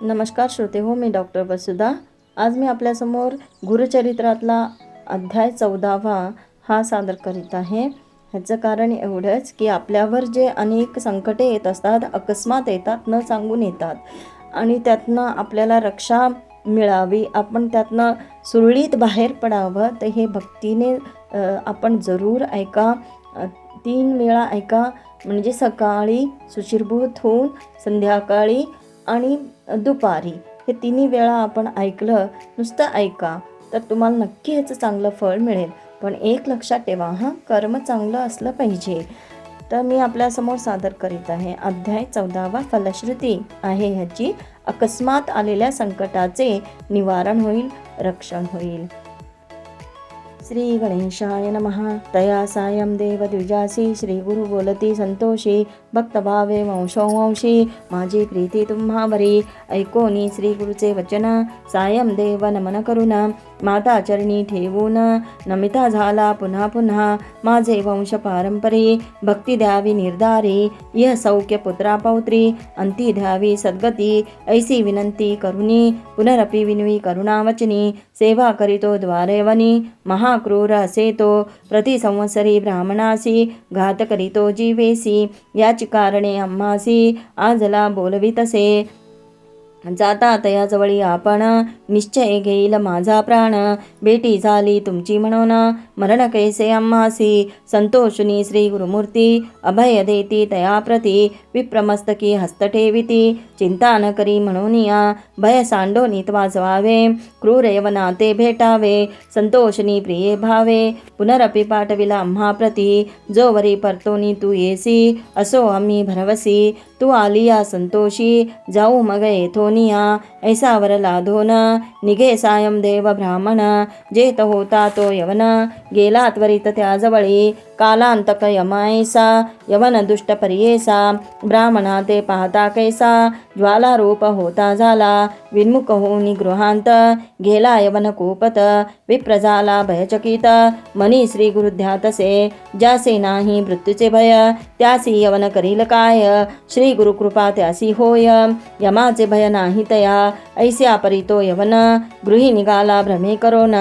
नमस्कार श्रोते हो, मी डॉक्टर वसुधा। आज मी आपल्यासमोर गुरुचरित्रातला अध्याय 14वा हा सादर करीत आहे। ह्याचं कारण एवढंच की आपल्यावर जे अनेक संकटे येत असतात, अकस्मात येतात, न सांगून येतात आणि त्यातनं आपल्याला रक्षा मिळावी, आपण त्यातनं सुरळीत बाहेर पडावं, तर हे भक्तीने आपण जरूर ऐका। 3 वेळा ऐका, म्हणजे सकाळी शुचिर्भूत होऊन, संध्याकाळी आणि दुपारी, हे 3 वेळा आपण ऐकलं, नुसतं ऐका, तर तुम्हाला नक्की ह्याचं चांगलं फळ मिळेल। पण एक लक्षात ठेवा, कर्म चांगलं असलं पाहिजे। तर मी आपल्यासमोर सादर करीत आहे अध्याय 14वा, फलश्रुती आहे ह्याची। अकस्मात आलेल्या संकटाचे निवारण होईल, रक्षण होईल। श्री गणेशाय नमः। तया सायं देवद्विजासी, श्री गुरु बोलती संतोषी, भक्तभावे वंशोवंशी, माझी प्रीती तुम्हावरी। ऐकोनी श्री गुरुचे वचन, सायं देव नमन करून, माता चरणी ठेवून, नमिता झाला पुन्हा पुन्हा, माझे वंश पारंपरी, भक्ती द्यावी निर्धारी, यह सौख्य पुत्रा पौत्री, अंती द्यावी सद्गती, ऐसी विनंती करुनी, पुनरपि विनवी करुणावचनी, सेवा करीतो द्वारेवनी, महाक्रूर असे तो, प्रति संवत्सरी ब्राह्मणासी, घात करीतो जीवेसी, याची कारणे आम्हासी, आजला बोलवितसे, जाता तयाजवळी आपण, निश्चय घेईल माझा प्राण, बेटी झाली तुमची म्हणून, मरण कैसे आम्हासी, संतोषुनी श्री गुरुमूर्ती, अभय देती तयाप्रती, विप्रमस्तकी हस्त ठेविती, चिंता न करी म्हणून या, भय सांडोनीत वाजवावे, क्रूर यवनाते भेटावे, संतोषनी प्रिये भावे, पुनरपि पाठविला आम्हाप्रती, जोवरी परतोनी तू येसी, असो आम्ही भरवसी, तू आलिया संतोषी, जाऊ मग येथोनिया, ऐसा वर लाधोन, निघे सायं देव ब्राह्मण, जेत होता तो यवन, गेला त्वरित त्याजवळी, कालांतक यमायसा, यवन दुष्ट परियेसा, ब्राह्मणा ते पाहता कैसा, ज्वाला रूप होता झाला, विन्मुख होऊन गृहांत, गेला यवन कोपत, विप्र झाला भयचकित, मनी श्री गुरुध्यातसे, ज्यासे नाही मृत्यूचे भय, त्यासी यवन करील काय, श्री गुरुकृपा त्यासी होय, यमाचे भय नाही तया, ऐस्या परितो यवन, गृही निघाला भ्रमे करोन,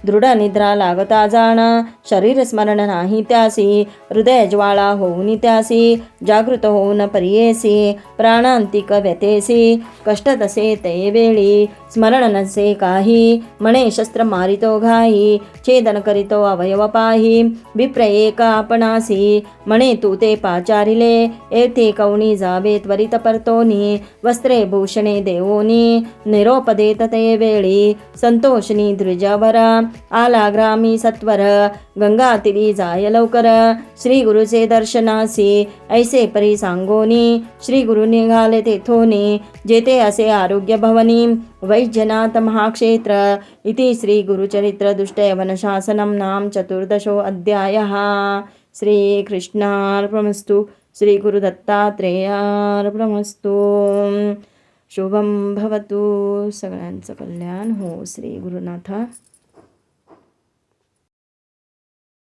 दृढ निद्रा लागता जाण, शरीर स्मरण नाही त्यासी, हृदय ज्वाळा होऊन त्यासी, जागृत होऊन परियेसी, प्राणांतिक व्यतेसी, कष्ट तसे ते वेळी, स्मरण नसे काही, म्हणे शस्त्र मारितो घाई, छेदन करीतो अवयव पाही, विप्र एक आपणासी, म्हणे तू ते पाचारिले, येथे कवणी जावे त्वरित परतोनी, वस्त्रे भूषणे देवोनी, निरोप देत ते वेळी, संतोषनी द्विजावरा, आला ग्रामी सत्वर, गंगा तिरी जाय लवकर, श्री गुरुचे दर्शनासी, ऐसे परी सांगोनी, श्री गुरु निघाले तेथोनी, जेते असे आरोग्य भवनी, वैजनाथ महाक्षेत्र, इति श्री गुरुचरित्र दुष्टयवन शासनम नाम 14 अध्यायः। श्री कृष्णार्पणमस्तु। श्री गुरुदत्तात्रेयार्पणमस्तु। शुभं भवतु। सगळ्यांचं कल्याण हो। श्री गुरुनाथ।